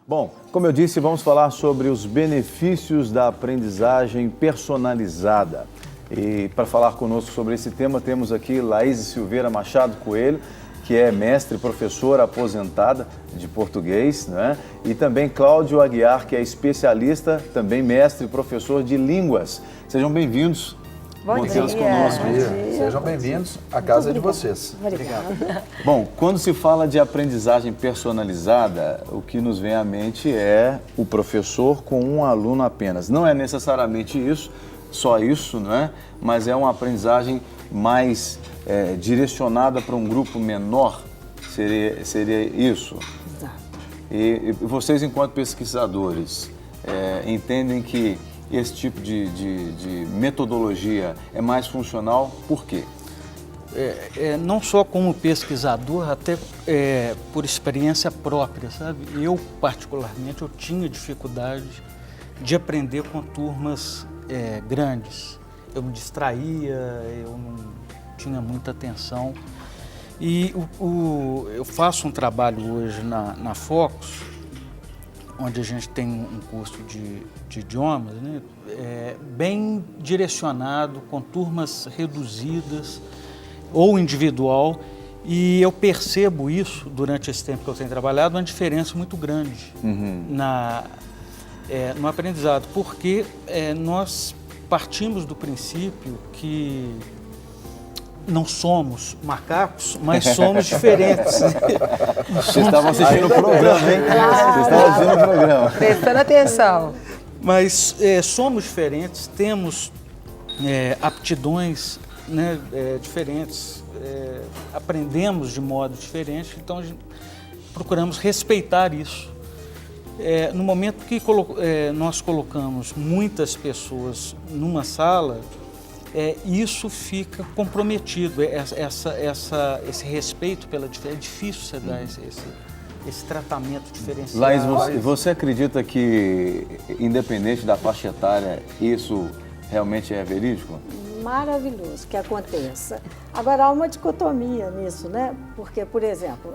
Bom, como eu disse, vamos falar sobre os benefícios da aprendizagem personalizada. E para falar conosco sobre esse tema, temos aqui Laís Silveira Machado Coelho, que é mestre e professora aposentada de português, né? E também Cláudio Aguiar, que é especialista, também mestre e professor de línguas. Sejam bem-vindos. Bom dia. Conosco. Bom dia. Sejam bem-vindos, a casa é de vocês. Obrigada. Bom, quando se fala de aprendizagem personalizada, o que nos vem à mente é o professor com um aluno apenas. Não é necessariamente isso, só isso, não é? Mas é uma aprendizagem mais direcionada para um grupo menor, seria isso? Exato. E vocês, enquanto pesquisadores, entendem que esse tipo de metodologia é mais funcional, por quê? Não só como pesquisador, até por experiência própria, sabe? Eu, particularmente, eu tinha dificuldade de aprender com turmas grandes. Eu me distraía, eu não tinha muita atenção. E eu faço um trabalho hoje na Focus, onde a gente tem um curso de idiomas, né? Bem direcionado, com turmas reduzidas ou individual, e eu percebo isso, durante esse tempo que eu tenho trabalhado, uma diferença muito grande no aprendizado, porque nós partimos do princípio que não somos macacos, mas somos diferentes. Vocês estavam assistindo o programa, hein? Vocês estavam assistindo o programa. Prestando atenção. Mas somos diferentes, temos aptidões, né, diferentes, aprendemos de modo diferente, então procuramos respeitar isso. No momento que nós colocamos muitas pessoas numa sala, isso fica comprometido, esse respeito pela diferença. É difícil você dar esse tratamento diferenciado. Laís, você acredita que, independente da faixa etária, isso realmente é verídico? Maravilhoso que aconteça. Agora, há uma dicotomia nisso, né? Porque, por exemplo,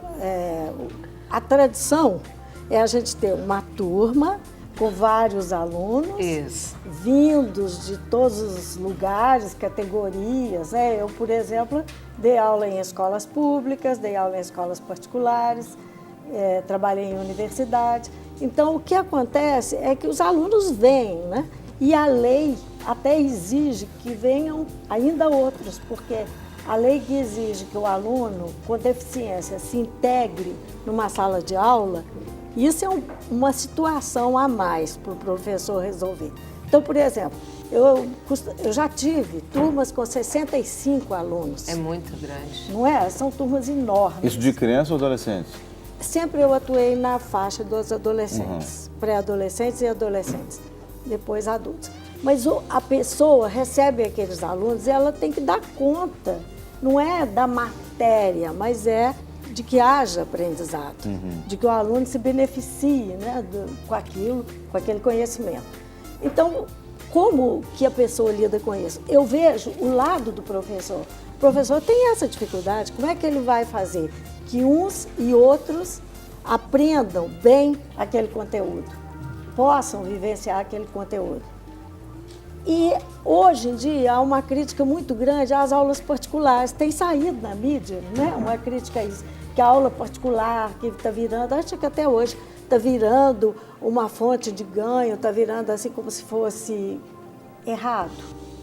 a tradição é a gente ter uma turma com vários alunos, vindos de todos os lugares, categorias, né? Eu, por exemplo, dei aula em escolas públicas, dei aula em escolas particulares, trabalhei em universidade. Então, o que acontece é que os alunos vêm, né? E a lei até exige que venham ainda outros, porque a lei que exige que o aluno com deficiência se integre numa sala de aula, isso é uma situação a mais para o professor resolver. Então, por exemplo, eu já tive turmas com 65 alunos. É muito grande. Não é? São turmas enormes. Isso de criança ou adolescentes? Sempre eu atuei na faixa dos adolescentes, pré-adolescentes e adolescentes, depois adultos. Mas a pessoa recebe aqueles alunos e ela tem que dar conta, não é da matéria, mas de que haja aprendizado, de que o aluno se beneficie, né, com aquele conhecimento. Então, como que a pessoa lida com isso? Eu vejo o lado do professor. O professor tem essa dificuldade, como é que ele vai fazer que uns e outros aprendam bem aquele conteúdo, possam vivenciar aquele conteúdo? E hoje em dia há uma crítica muito grande às aulas particulares, tem saído na mídia, né? Uma crítica a isso, que a aula particular que está virando, acho que até hoje está virando uma fonte de ganho, está virando assim como se fosse errado,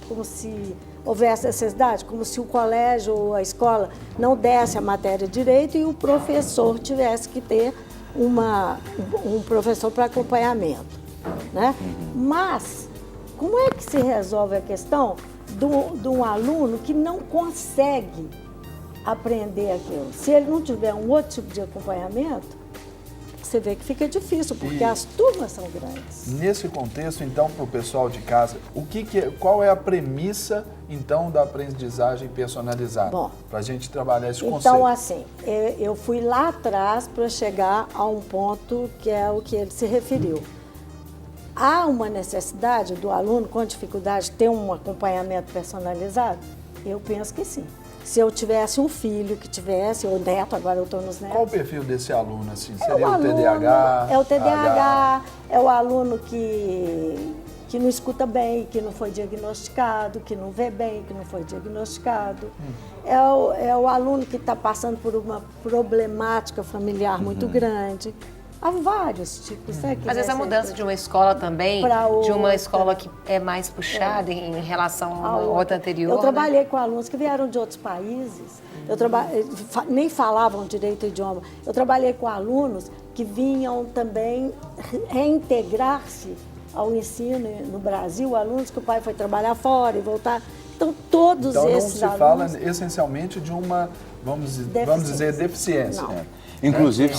como se houvesse necessidade, como se o colégio ou a escola não desse a matéria direito e o professor tivesse que ter um professor para acompanhamento, né? Mas como é que se resolve a questão de um aluno que não consegue aprender aquilo? Se ele não tiver um outro tipo de acompanhamento, você vê que fica difícil, porque as turmas são grandes. Nesse contexto, então, para o pessoal de casa, qual é a premissa, então, da aprendizagem personalizada? Bom, para a gente trabalhar esse conceito. Então, assim, eu fui lá atrás para chegar a um ponto que é o que ele se referiu. Há uma necessidade do aluno com dificuldade ter um acompanhamento personalizado? Eu penso que sim. se eu tivesse um filho que tivesse, ou neto, agora eu estou nos netos. Qual o perfil desse aluno, assim? É Seria o aluno, TDAH? É o TDAH, é o aluno que não escuta bem, que não foi diagnosticado, que não vê bem, que não foi diagnosticado. É o aluno que está passando por uma problemática familiar muito grande. Há vários tipos, né? Às vezes a mudança de uma escola também, de uma escola que é mais puxada em relação a uma outra anterior. Eu trabalhei com alunos que vieram de outros países, nem falavam direito o idioma. Eu trabalhei com alunos que vinham também reintegrar-se ao ensino no Brasil, alunos que o pai foi trabalhar fora e voltar. Então, todos esses alunos... Então, não se fala essencialmente de uma, vamos dizer, deficiência. Inclusive,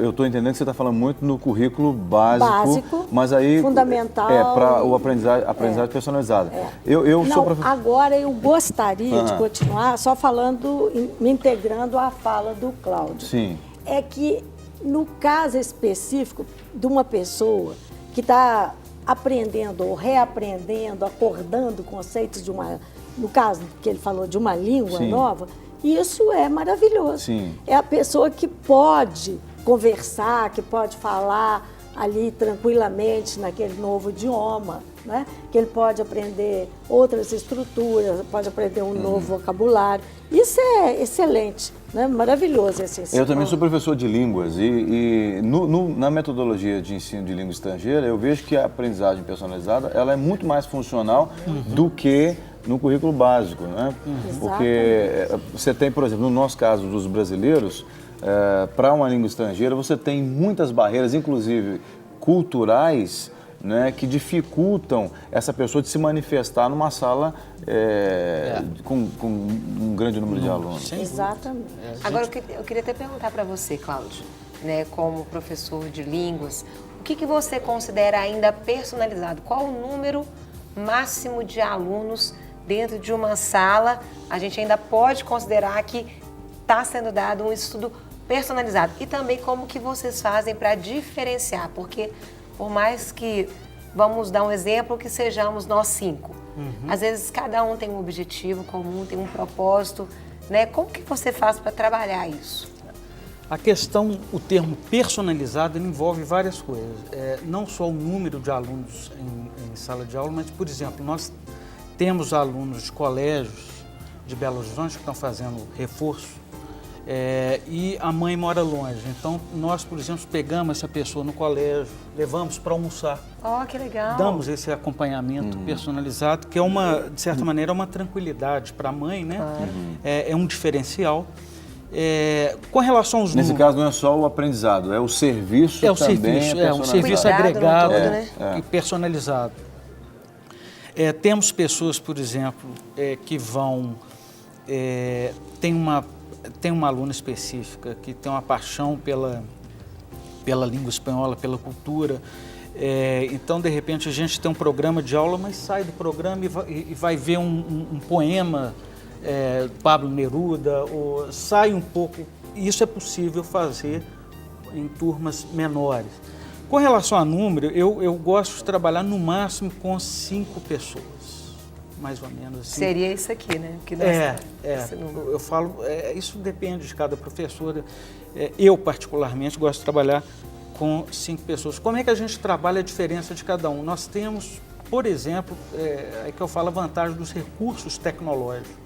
eu estou entendendo que você está falando muito no currículo básico, mas aí fundamental, para o aprendizagem personalizada. Agora eu gostaria de continuar só falando, me integrando à fala do Cláudio. Sim. É que no caso específico de uma pessoa que está aprendendo ou reaprendendo, acordando conceitos de no caso que ele falou, de uma língua nova, isso é maravilhoso. Sim. É a pessoa que pode conversar, que pode falar ali tranquilamente naquele novo idioma, né? Que ele pode aprender outras estruturas, pode aprender um novo vocabulário. Isso é excelente, né? Maravilhoso esse ensino. Eu também sou professor de línguas e na metodologia de ensino de língua estrangeira, eu vejo que a aprendizagem personalizada ela é muito mais funcional do que no currículo básico, né? Porque você tem, por exemplo, no nosso caso dos brasileiros, para uma língua estrangeira, você tem muitas barreiras, inclusive culturais, né, que dificultam essa pessoa de se manifestar numa sala com um grande número de alunos. Exatamente. Agora, eu queria até perguntar para você, Cláudio, né, como professor de línguas, o que você considera ainda personalizado? Qual o número máximo de alunos dentro de uma sala a gente ainda pode considerar que está sendo dado um estudo personalizado? E também como que vocês fazem para diferenciar? Porque por mais que, vamos dar um exemplo, que sejamos nós 5. Às vezes cada um tem um objetivo comum, tem um propósito, né? Como que você faz para trabalhar isso? A questão, o termo personalizado, ele envolve várias coisas. Não só o número de alunos em sala de aula, mas, por exemplo, nós temos alunos de colégios de Belo Horizonte que estão fazendo reforço e a mãe mora longe. Então, nós, por exemplo, pegamos essa pessoa no colégio, levamos para almoçar. Oh, que legal! Damos esse acompanhamento personalizado, que é de certa maneira, uma tranquilidade para a mãe, né? É um diferencial. Com relação aos números... Nesse caso não é só o aprendizado, é o serviço também. Um serviço agregado, todo, né? E personalizado. Temos pessoas, por exemplo, que vão... Tem uma aluna específica que tem uma paixão pela língua espanhola, pela cultura. Então, de repente, a gente tem um programa de aula, mas sai do programa e vai ver um poema Pablo Neruda, ou sai um pouco. Isso é possível fazer em turmas menores. Com relação a número, eu gosto de trabalhar no máximo com 5 pessoas, mais ou menos assim. Seria isso aqui, né? Que eu falo, isso depende de cada professora. Eu, particularmente, gosto de trabalhar com 5 pessoas. Como é que a gente trabalha a diferença de cada um? Nós temos, por exemplo, é que eu falo a vantagem dos recursos tecnológicos.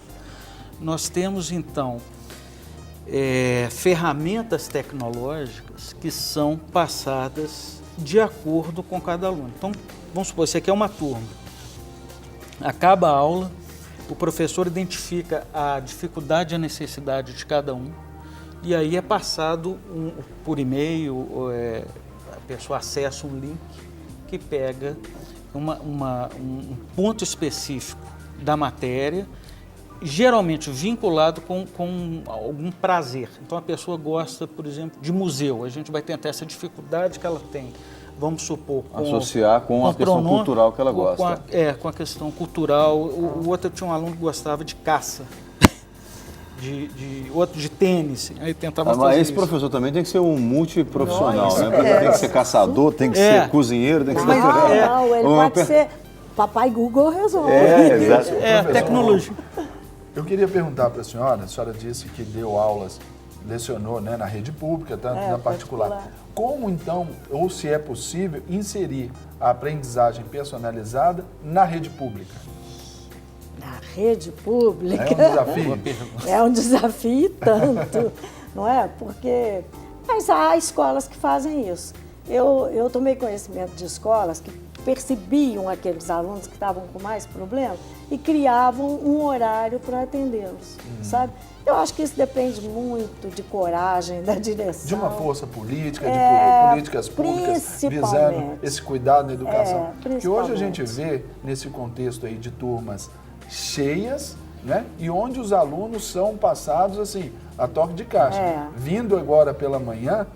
Nós temos, então, ferramentas tecnológicas que são passadas de acordo com cada aluno. Então, vamos supor, você quer uma turma. Acaba a aula, o professor identifica a dificuldade e a necessidade de cada um, e aí é passado por e-mail, a pessoa acessa um link que pega um ponto específico da matéria, geralmente vinculado com algum prazer. Então a pessoa gosta, por exemplo, de museu. A gente vai tentar essa dificuldade que ela tem, vamos supor, associar com a questão cultural que ela gosta. Com a questão cultural. O outro tinha um aluno que gostava de caça, outro de tênis. Aí tentava fazer mas esse isso. Professor também tem que ser um multiprofissional, né? Tem que ser caçador, tem que ser cozinheiro, tem que ser... Não, ele pode ser... Papai Google resolve. Exato. Tecnologia. Eu queria perguntar para a senhora disse que deu aulas, lecionou, né, na rede pública, tanto na particular. Como então, ou se é possível, inserir a aprendizagem personalizada na rede pública? Na rede pública? É um desafio? É um desafio tanto, não é? Porque mas há escolas que fazem isso. Eu tomei conhecimento de escolas que percebiam aqueles alunos que estavam com mais problemas e criavam um horário para atendê-los, sabe? Eu acho que isso depende muito de coragem da direção. De uma força política, de políticas públicas visando esse cuidado na educação. Que hoje a gente vê nesse contexto aí de turmas cheias, né? E onde os alunos são passados assim, a toque de caixa. Vindo agora pela manhã,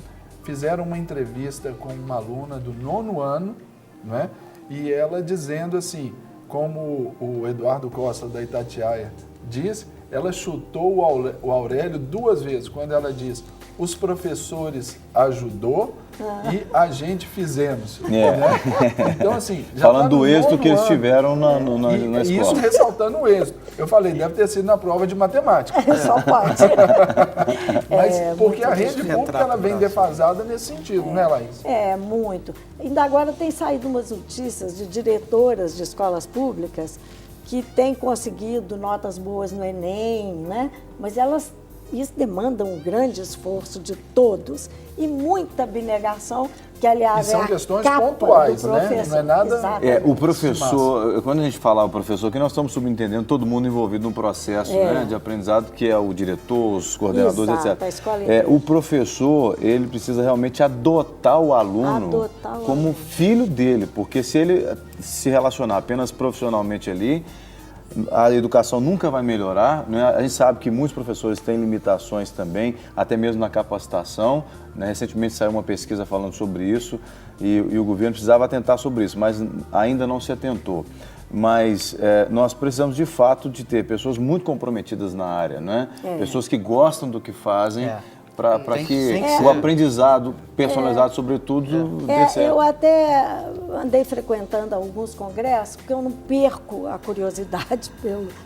fizeram uma entrevista com uma aluna do 9º ano, né? E ela dizendo assim, como o Eduardo Costa da Itatiaia disse, ela chutou o Aurélio 2 vezes, quando ela diz, os professores ajudou e a gente fizemos. Né? Então, assim, já falando do êxito que eles ano, tiveram na escola. Isso ressaltando o êxito. Eu falei, deve ter sido na prova de matemática. Só pode. Mas porque a rede pública ela vem defasada nesse sentido, né, Laís? Muito. Ainda agora tem saído umas notícias de diretoras de escolas públicas que têm conseguido notas boas no Enem, né? Mas isso demanda um grande esforço de todos e muita abnegação, que aliás e são é a questões capa pontuais, do professor. né? Não é nada... Exatamente. O professor, quando a gente fala o professor, que nós estamos subentendendo todo mundo envolvido num processo né, de aprendizado, que é o diretor, os coordenadores, Exato, etc. a escola O professor, ele precisa realmente adotar o aluno como filho dele, porque se ele se relacionar apenas profissionalmente ali, a educação nunca vai melhorar, né? A gente sabe que muitos professores têm limitações também, até mesmo na capacitação, né? Recentemente saiu uma pesquisa falando sobre isso e o governo precisava atentar sobre isso, mas ainda não se atentou. Mas nós precisamos de fato de ter pessoas muito comprometidas na área, né? Pessoas que gostam do que fazem, para que o aprendizado personalizado, sobretudo, dê certo. Eu até andei frequentando alguns congressos, porque eu não perco a curiosidade,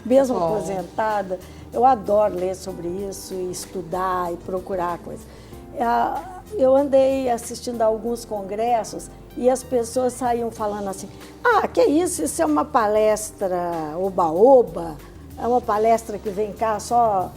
mesmo aposentada, eu adoro ler sobre isso e estudar e procurar coisas. Eu andei assistindo a alguns congressos e as pessoas saíam falando assim, que isso é uma palestra oba-oba, é uma palestra que vem cá só...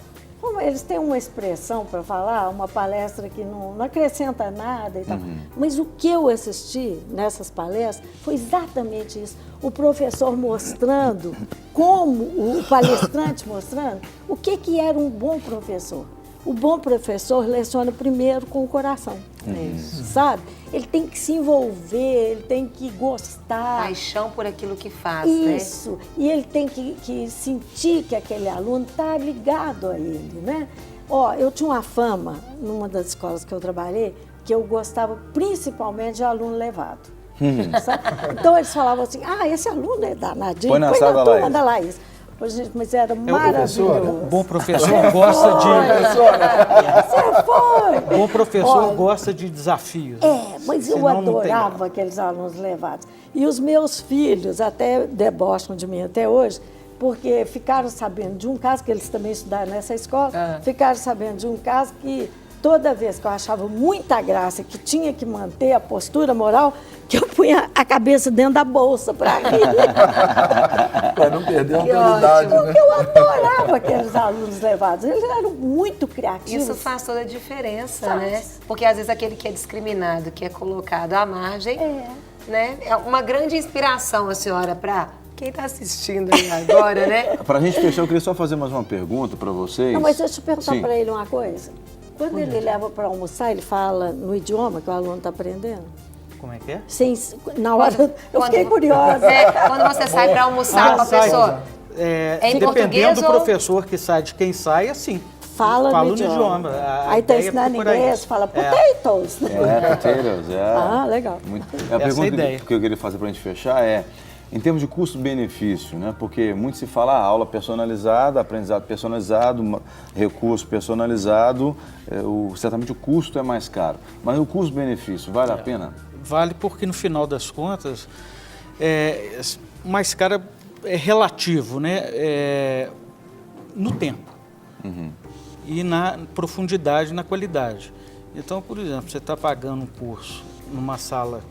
Eles têm uma expressão para falar, uma palestra que não acrescenta nada e tal. Mas o que eu assisti nessas palestras foi exatamente isso. O professor mostrando, o palestrante mostrando, o que era um bom professor. O bom professor leciona primeiro com o coração, sabe? Ele tem que se envolver, ele tem que gostar. Paixão por aquilo que faz, Isso. Né? E ele tem que sentir que aquele aluno está ligado a ele, né? Eu tinha uma fama, numa das escolas que eu trabalhei, que eu gostava principalmente de aluno levado. Sabe? Então eles falavam assim, esse aluno é danadinho, põe na turma da Laís. Gente, mas era maravilhoso. O bom professor gosta de... Você foi! O bom professor gosta de desafios. Mas eu adorava aqueles alunos levados. E os meus filhos até debocham de mim até hoje, porque ficaram sabendo de um caso, que eles também estudaram nessa escola, ficaram sabendo de um caso que toda vez que eu achava muita graça, que tinha que manter a postura moral, que eu punha a cabeça dentro da bolsa para rir. Para não perder a autoridade, né? Porque eu adorava aqueles alunos levados. Eles eram muito criativos. Isso faz toda a diferença, né? Porque às vezes aquele que é discriminado, que é colocado à margem, né? É uma grande inspiração, a senhora, para quem está assistindo aí agora, né? Para a gente fechar, eu queria só fazer mais uma pergunta para vocês. Não, mas deixa eu perguntar para ele uma coisa. Quando ele leva para almoçar, ele fala no idioma que o aluno está aprendendo? Como é que é? Na hora, eu fiquei curiosa. Quando você sai para almoçar com a pessoa, em dependendo português do professor que sai, de quem sai, assim. Fala no idioma. Aí está ensinando inglês, fala potatoes. Potatoes, legal. A pergunta que eu queria fazer para a gente fechar é, em termos de custo-benefício, né? Porque muito se fala aula personalizada, aprendizado personalizado, recurso personalizado, certamente o custo é mais caro. Mas o custo-benefício, vale a pena? Vale porque, no final das contas, mais caro é relativo, né? no tempo e na profundidade, na qualidade. Então, por exemplo, você está pagando um curso numa sala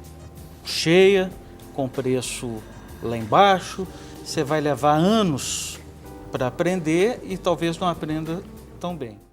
cheia, com preço lá embaixo, você vai levar anos para aprender e talvez não aprenda tão bem.